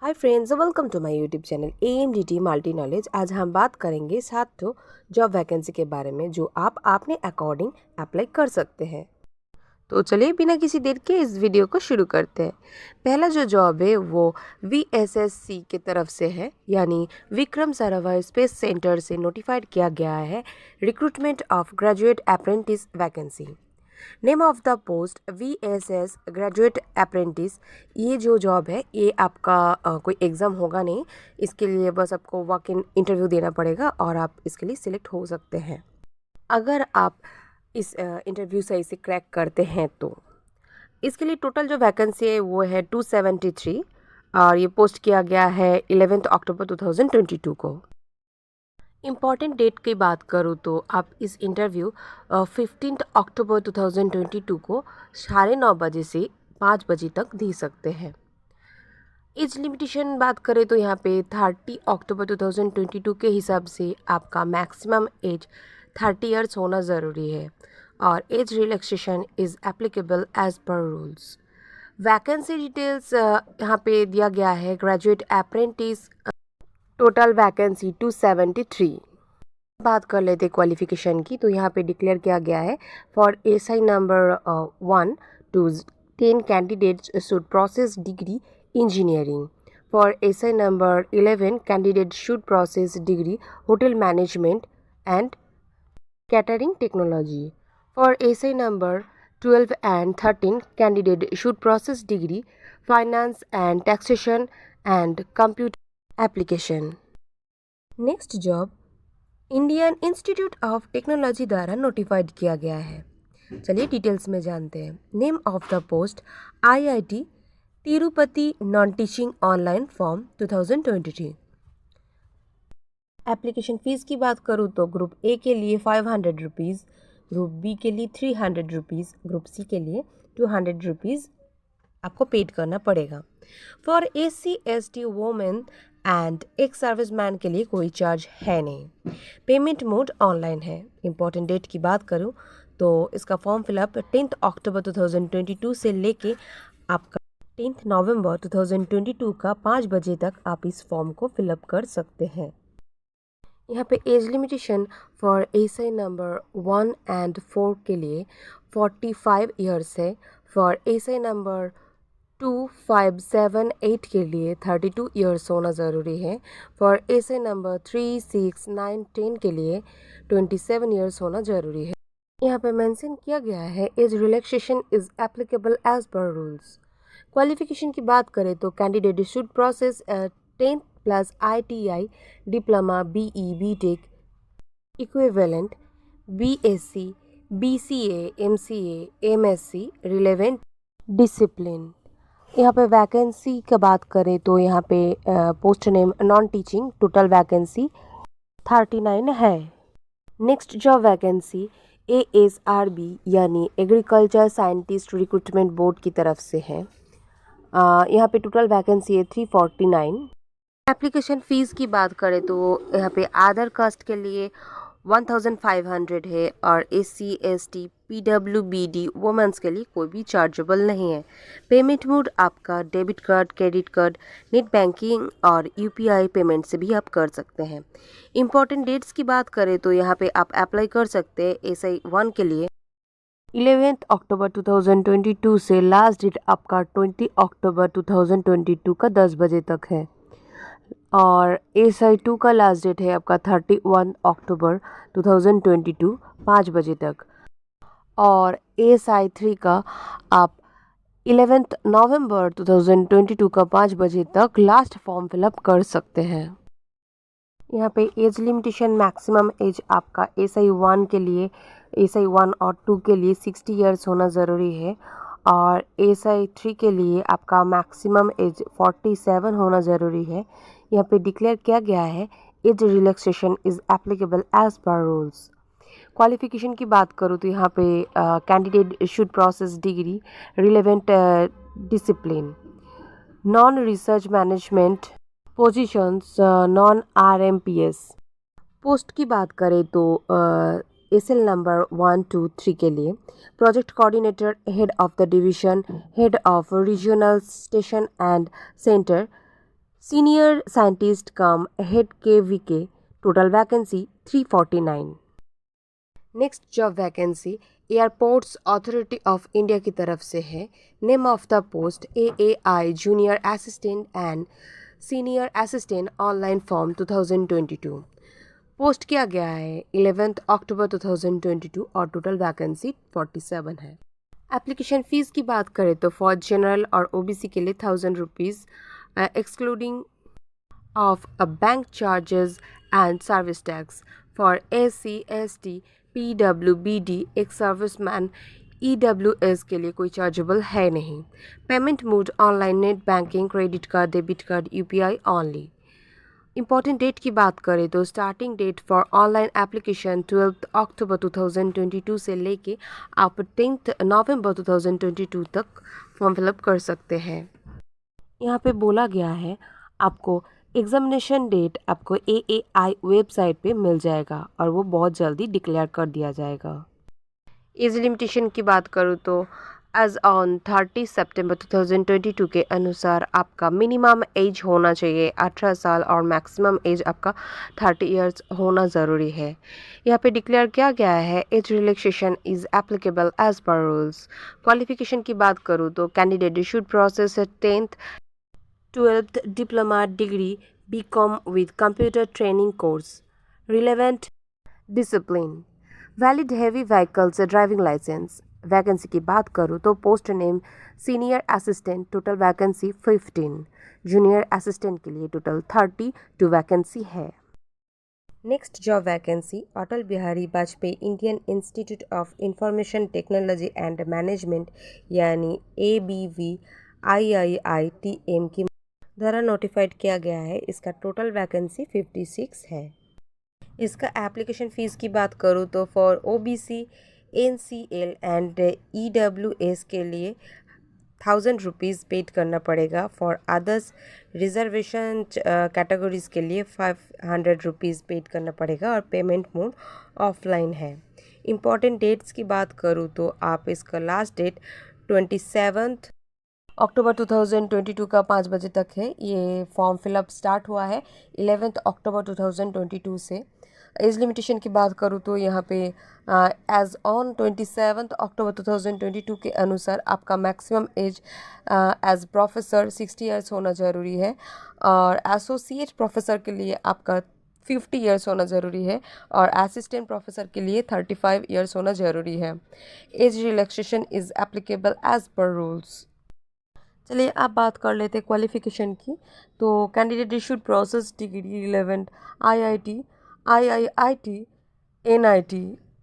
Hi friends, welcome to my YouTube channel AMDT multi knowledge. आज हम बात करेंगे 7 जॉब वैकेंसी के बारे में जो आप अपने अकॉर्डिंग अप्लाई कर सकते हैं। तो चलिए बिना किसी देर के इस वीडियो को शुरू करते हैं। पहला जो जॉब है वो VSSC की तरफ से है, यानी विक्रम साराभाई स्पेस सेंटर से नोटिफाइड किया गया है recruitment of graduate apprentice vacancy. Name of the post VSS graduate apprentice. ये जो जॉब है ये आपका कोई एग्ज़ाम होगा नहीं, इसके लिए बस आपको वॉक इन इंटरव्यू देना पड़ेगा और आप इसके लिए सिलेक्ट हो सकते हैं। अगर आप इस इंटरव्यू सही से क्रैक करते हैं तो इसके लिए टोटल जो वैकेंसी है वो है 273 और ये पोस्ट किया गया है 11 अक्टूबर 2022 को। इम्पॉर्टेंट डेट की बात करूँ तो आप इस इंटरव्यू 15 अक्टूबर 2022 को 9:30 बजे से 5 बजे तक दे सकते हैं। एज लिमिटेशन बात करें तो यहाँ पे 30 अक्टूबर 2022 के हिसाब से आपका मैक्सिमम एज 30 ईयर्स होना ज़रूरी है और age relaxation is applicable as per rules. Vacancy details यहाँ पे दिया गया है। Graduate apprentice, total vacancy 273। बात कर लेते क्वालिफिकेशन की, तो यहाँ पे डिक्लेयर किया गया है for SI number 1 to 10 candidates should process degree engineering. For SI number 11 candidate should process degree hotel management and catering technology. For SI number 12 and 13 candidate should process degree finance and taxation and computer application। Next job Indian institute of technology द्वारा notified किया गया है। चलिए details में जानते हैं। Name of the post IIT Tirupati non teaching online form 2023। Application fees की बात करूँ तो ग्रुप A के लिए 500 रुपीज़, ग्रुप B के लिए 300 रुपीज़, ग्रुप C के लिए 200 रुपीज़ आपको पेड करना पड़ेगा। For SC ST women and एक सर्विसमैन के लिए कोई चार्ज है नहीं। पेमेंट मोड ऑनलाइन है। इंपॉर्टेंट डेट की बात करूँ तो इसका फॉर्म फिलअप 10 अक्टूबर 2022 से लेके आपका 10 नवंबर 2022 का 5 बजे तक आप इस फॉर्म को फिलअप कर सकते हैं। यहाँ पे age limitation for SI number 1 and 4 के लिए 45 ईयर्स है। फॉर SI नंबर 2, 5, 7, 8 के लिए 32 ईयर्स होना ज़रूरी है। फॉर SI नंबर 3, 6, 9, 10 के लिए 27 ईयर्स होना ज़रूरी है। यहाँ पे मेंशन किया गया है age relaxation is applicable as per rules. Qualification की बात करें तो candidate should process 10 plus ITI diploma BE BTech equivalent BSc BCA MCA MSc relevant discipline. यहाँ पे वैकेंसी की बात करें तो यहाँ पे post name non teaching, total vacancy 39 है। नेक्स्ट जॉब वैकेंसी ASRB यानी एग्रीकल्चर साइंटिस्ट रिक्रूटमेंट बोर्ड की तरफ से है। यहाँ पे टोटल वैकेंसी है 349। एप्लीकेशन फ़ीस की बात करें तो यहाँ पे अदर कास्ट के लिए 1500 है और SC ST PWBD वुमेंस के लिए कोई भी चार्जेबल नहीं है। पेमेंट मोड आपका debit card, credit card, net banking और UPI पेमेंट से भी आप कर सकते हैं। इंपॉर्टेंट डेट्स की बात करें तो यहाँ पे आप अप्लाई कर सकते हैं SI 1 के लिए 11 अक्टूबर 2022 से लास्ट डेट आपका 20 अक्टूबर 2022 का 10 बजे तक है और SI 2 का लास्ट डेट है आपका 31 अक्टूबर 2022 5 बजे तक और SI 3 का आप 11 नवंबर 2022 का 5 बजे तक लास्ट फॉर्म फिलअप कर सकते हैं। यहाँ पे एज लिमिटेशन मैक्सिमम एज आपका SI 1 के लिए, SI 1 और 2 के लिए 60 ईयर्स होना ज़रूरी है और SI 3 के लिए आपका मैक्सिमम एज 47 होना ज़रूरी है। यहाँ पे डिक्लेयर किया गया है age relaxation is applicable as per rules. Qualification की बात करूँ तो यहाँ पे candidate should process degree relevant discipline, non research management positions, non RMPS। Post की बात करें तो SL नंबर 1, 2, 3 के लिए project coordinator, head of the division, head of regional station and centre, senior scientist come head KVK, total vacancy 349। Next job vacancy airports authority of India की तरफ से है। Name of the post AAI junior assistant and senior assistant online form 2022। Post किया गया है 11 October 2022 और total vacancy 47 है। Application fees की बात करें तो फॉर जनरल और OBC के लिए 1000 rupees excluding of a bank charges and service tax. For SC ST PWBD ex serviceman EWS के लिए कोई चार्जेबल है नहीं। Payment mode online, net banking, credit card, debit card, UPI only. Important date की बात करें तो starting date for online application 12 October 2022 से लेके आप 10 नवंबर 2022 तक फॉर्म फिलअप कर सकते हैं। यहाँ पे बोला गया है आपको एग्जामिनेशन डेट आपको AAI वेबसाइट पे मिल जाएगा और वो बहुत जल्दी डिक्लेयर कर दिया जाएगा। एज लिमिटेशन की बात करूँ तो एज ऑन 30 सितंबर 2022 के अनुसार आपका मिनिमम एज होना चाहिए 18 साल और मैक्सिमम एज आपका 30 इयर्स होना ज़रूरी है। यहाँ पे डिक्लेयर किया गया है age relaxation is applicable as per rules. Qualification की बात करूँ तो candidate should process 10th 12th diploma degree BCom with computer training course, relevant discipline, valid heavy vehicles driving licence. Vacancy की बात करूँ तो post name senior assistant, total vacancy 15। Junior assistant के लिए टोटल 32 वैकेंसी है। Next job vacancy Atal Bihari Vajpayee Indian institute of information technology and management यानी ABVIIITM की द्वारा नोटिफाइड किया गया है। इसका टोटल वैकेंसी 56 है। इसका एप्लीकेशन फ़ीस की बात करूँ तो for OBC NCL and EWS के लिए 1000 रुपीज़ पेड करना पड़ेगा। फॉर अदर्स रिजर्वेशन कैटेगरीज के लिए 500 रुपीज़ पेड करना पड़ेगा और पेमेंट मोड ऑफलाइन है। इम्पॉर्टेंट डेट्स की बात करूँ तो आप इसका लास्ट डेट 27 अक्टूबर 2022 का 5 बजे तक है। ये फॉर्म फिलअप स्टार्ट हुआ है 11 अक्टूबर 2022 से। एज लिमिटेशन की बात करूँ तो यहाँ पे एज ऑन 27 अक्टूबर 2022 के अनुसार आपका maximum age as professor 60 years होना ज़रूरी है और एसोसिएट प्रोफेसर के लिए आपका 50 इयर्स होना ज़रूरी है और असिस्टेंट प्रोफेसर के लिए 35 इयर्स होना ज़रूरी है। Age relaxation is applicable as per rules. चलिए अब बात कर लेते हैं क्वालिफ़िकेशन की। तो candidate should process degree relevant IIT, IIIT, NIT,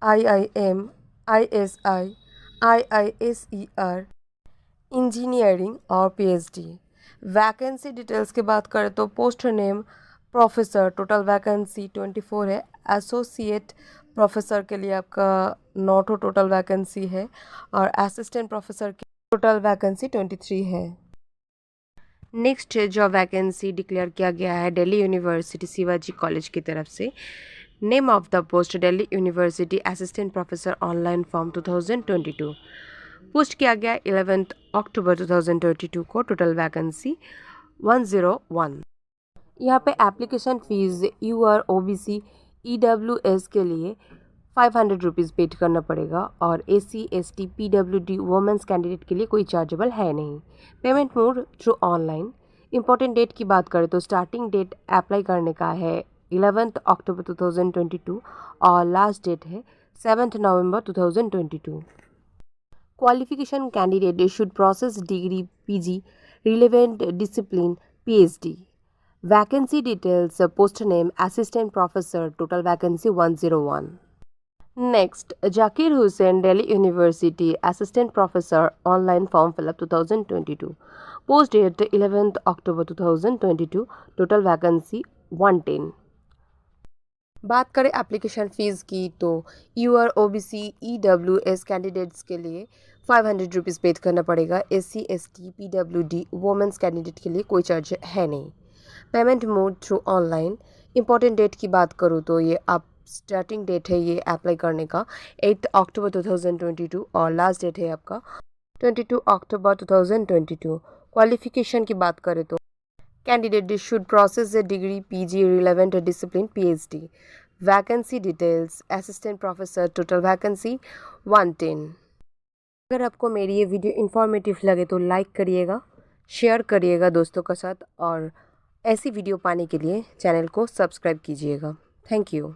IIM, ISI, IISER, engineering और PhD। वैकेंसी डिटेल्स की बात करें तो post name professor, total vacancy 24 है। एसोसिएट प्रोफेसर के लिए आपका 9 टोटल वैकेंसी है और असिस्टेंट प्रोफेसर की टोटल वैकेंसी 23 है। नेक्स्ट जॉब वैकेंसी डिक्लेयर किया गया है दिल्ली यूनिवर्सिटी शिवाजी कॉलेज की तरफ से। Name of the post Delhi university assistant professor online form 2022। Post किया गया 11 अक्टूबर 2022 को। Total vacancy 101। यहाँ पे application fees UR OBC EWS के लिए 500 रुपीज़ पेड करना पड़ेगा और SC ST PWD women's candidate के लिए कोई चार्जेबल है नहीं। Payment mode through online. Important date की बात करें तो स्टार्टिंग डेट अप्लाई करने का है 11 अक्टूबर 2022 और लास्ट डेट है 7 November 2022। Qualification candidate should process degree PG, relevant discipline PhD। Vacancy details post name assistant professor, total vacancy 101। Next Zakir Hussain Delhi university assistant professor online form fill up 2022। Post date 11 October 2022। Total vacancy 110। बात करें application fees की तो UR OBC EWS candidates के लिए 500 rupees paid करना पड़ेगा। SC ST PWD women's candidate के लिए कोई चार्ज है नहीं। Payment mode through online. Important date की बात करूँ तो ये आप स्टार्टिंग डेट है ये अप्लाई करने का 8 अक्टूबर 2022 और लास्ट डेट है आपका 22 अक्टूबर 2022। क्वालिफ़िकेशन की बात करें तो Candidate should process their degree PG relevant or discipline PhD. Vacancy details assistant professor total vacancy 110. अगर आपको मेरी ये वीडियो इन्फॉर्मेटिव लगे तो लाइक करिएगा, शेयर करिएगा दोस्तों के साथ और ऐसी वीडियो पाने के लिए चैनल को सब्सक्राइब कीजिएगा। Thank you.